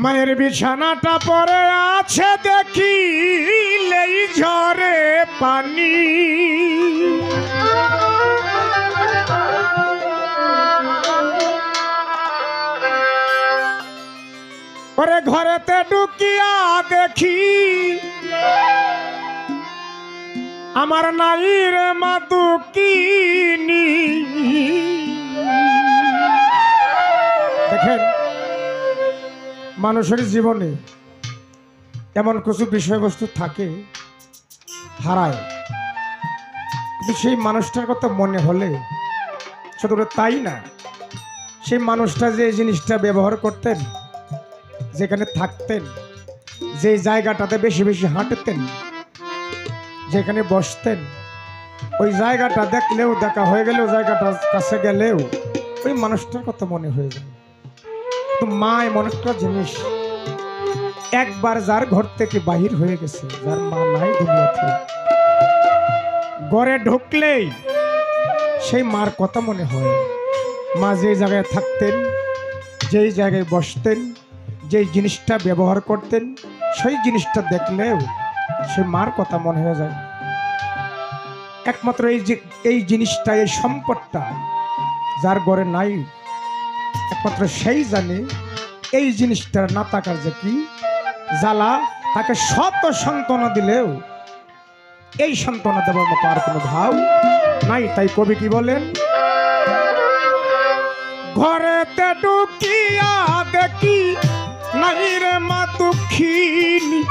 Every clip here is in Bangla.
মায়ের বিছানাটা পড়ে আছে দেখিলেই ঝরে পানি। ওরে ঘরেতে ঢুকিয়া দেখি আমার নাইর মা দুঃখিনী। দেখেন মানুষের জীবনে এমন কিছু বিষয়বস্তু থাকে হারায়, কিন্তু সেই মানুষটার কথা মনে হলে শুধু তাই না, সেই মানুষটা যে জিনিসটা ব্যবহার করতেন, যেখানে থাকতেন, যে জায়গাটাতে বেশি বেশি হাঁটতেন, যেখানে বসতেন, ওই জায়গাটা দেখলেও, দেখা হয়ে গেলেও, জায়গাটার কাছে গেলেও ওই মানুষটার কথা মনে হয়ে যায়। তো মা এমন একটা জিনিস, একবার যার ঘর থেকে বাহির হয়ে গেছে, যার মা নাই দুনিয়াতে, ঘরে ঢুকলেই সেই মার কথা মনে হয়। মা যে জায়গায় থাকতেন, যেই জায়গায় বসতেন, যেই জিনিসটা ব্যবহার করতেন, সেই জিনিসটা দেখলেও সেই মার কথা মনে হয়ে যায়। একমাত্র এই জিনিসটা, এই সম্পদটা যার ঘরে নাই, একমাত্র সেই জানে এই জিনিসটার না থাকার যে কি জ্বালা। তাকে শত সান্ত্বনা দিলেও এই সান্ত্বনা দেওয়ার মতো আর কোনো ভাব নাই। তাই কবি কি বলেন, ঘরেতে ঢুকিয়া দেখি নাই রে মা দুঃখিনী।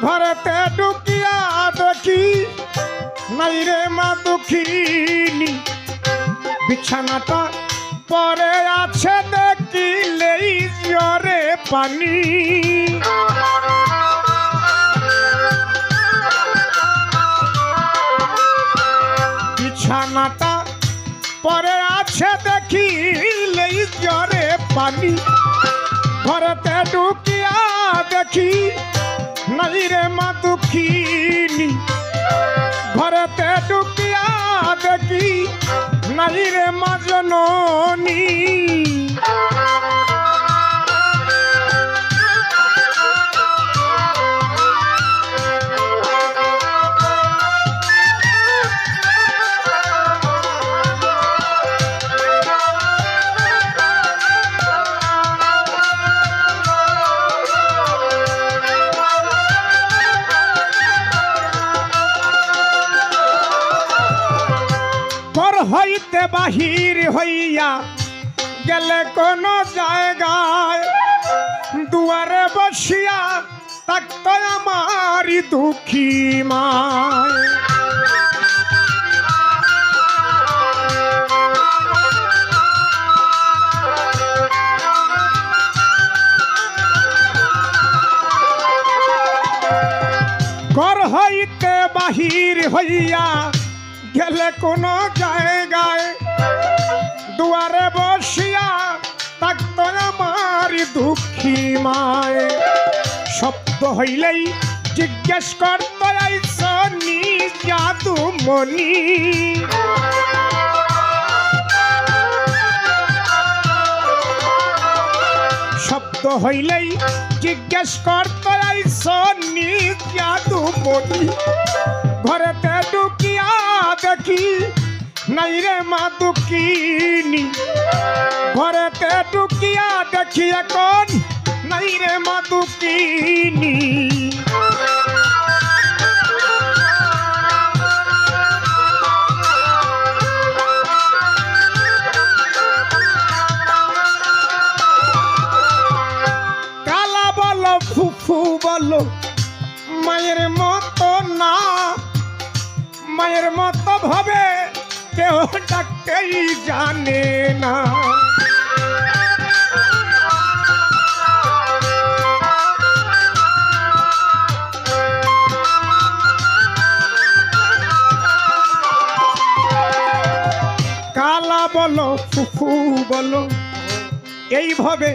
ঘরেতে ঢুকিয়া দেখি নাই রে মা দুঃখিনী। বিছানাটা পরে আছে দেখিলেই ঝরে পানি। বিছানাটা পরে আছে দেখিলেই ঝরে পানি। ঘরেতে ঢুকিয়া দেখি নাই রে মা দুঃখিনী। ঘরেতে ঢুকিয়া দেখি নাই রে মা জননী। হইতে বাহির হইয়া গেলে কোন জায়গায়, দুয়ারে বসিয়া থাকত আমারি দুঃখী মায়। ঘর হইতে বাহির হইয়া গেলে কোন জায়গায়, দুয়ারে বসিয়া থাকত আমারি দুঃখী মায়। শব্দ হইলেই জিজ্ঞেস করত আইসনি জাদুমণি। শব্দ হইলেই জিজ্ঞেস করত আইসনি জাদুমণি। ঘরেতে ঢুকিয়া দেখি নাই রে মা দুঃখিনী। ঘরেতে ঢুকিয়া দেখি এখন নাই রে মা দুঃখিনী। কালা বলো ফুফু বলো মায়ের মতো না। মায়ের মতো ভাবে কেউ ডাকতেই জানে না। কালা বলো ফুফু বলো এইভাবে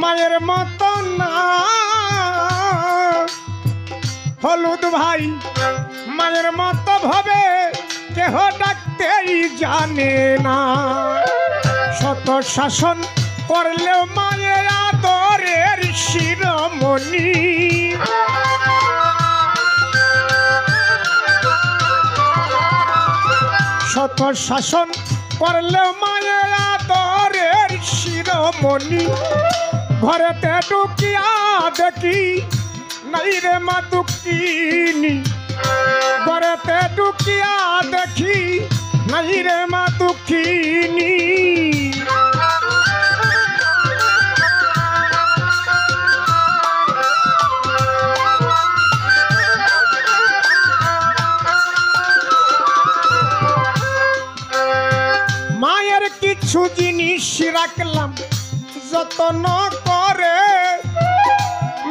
মায়ের মতো না। হলুদ ভাই মায়ের মতো ভাবে কেহ ডাকতেই জানে না। শত শাসন করলেও মায়ের আদর আদরের শিরোমণি শত শাসন করলে মায়ের আদরের শিরোমণি ঘরেতে ঢুকিয়া দেখি নাই রে মা দুঃখিনী ঘরেতে ঢুকিয়া দেখি নাই রে মা দুঃখিনী মায়ের কিছু জিনিস রাখলাম যত্ন করে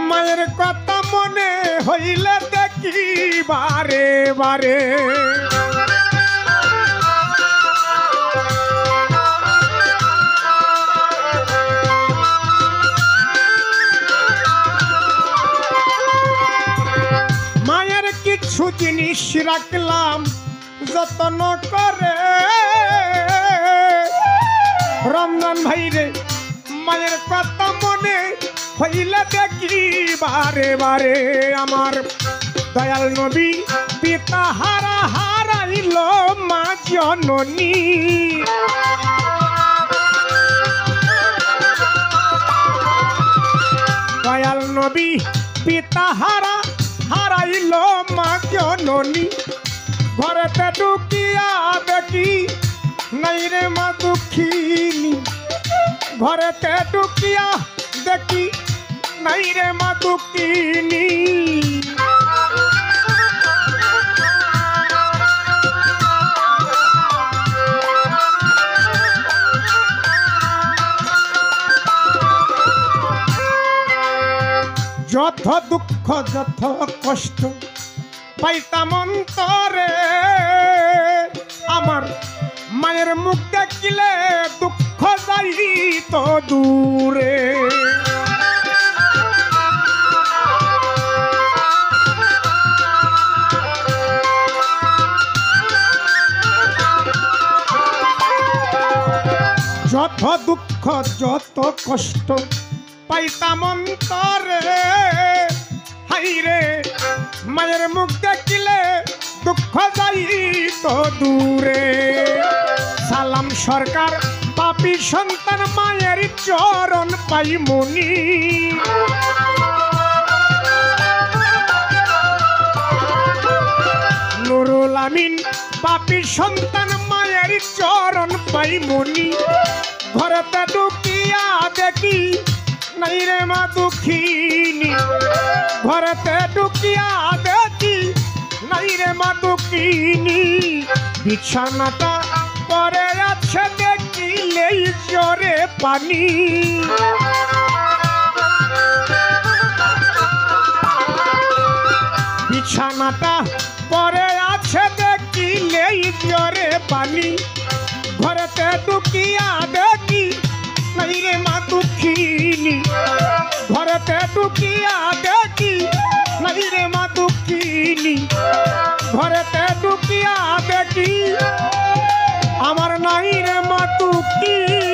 মায়ের কথা মনে হইলে দেখি বারে বারে মায়ের কিছু জিনিস রাখলাম যত্ন করে রমজান ভাইরে মায়ের কথা মনে হইলে দেখি বারে বারে আমার দয়াল নবী পিতা হারা হারাইল মা জননী দয়াল নবী পিতা হারা হারাইল মা জননী ঘরেতে ঢুকিয়া দেখি নাই রে মা দুঃখিনী ঘরেতে ঢুকিয়া দেখি নাই রে মা দুঃখিনী যত দুঃখ যত কষ্ট পাইতাম অন্তরে আমার মায়ের মুখ দেখিলে দুঃখ যাইত দূরে যত দুঃখ যত কষ্ট পাইতাম অন্তরে হাইরে মায়ের মুখ দেখিলে দুঃখ যাইত দূরে সালাম সরকার পাপী সন্তান মায়ের চরণ পাই মুনি নুরুল আমিন পাপী সন্তান মায়ের চরণ পাই মুনি ঘরেতে ঢুকিয়া দেখি নাই রে মা দুঃখিনী ঘরেতে ঢুকিয়া দেখি নাই রে মা দুঃখিনী বিছানাটা পরে আছে দেখিলেই জোরে পানি বিছানাটা পরে আছে দেখিলেই জোরে পানি ঘরেতে ঢুকিয়া দেখি নাই রে মা দুঃখিনী ঘরেতে ঢুকিয়া দেখি নাই রে মা দুঃখিনী ঘরেতে ঢুকিয়া দেখি আমার নাই রে মা দুঃখিনী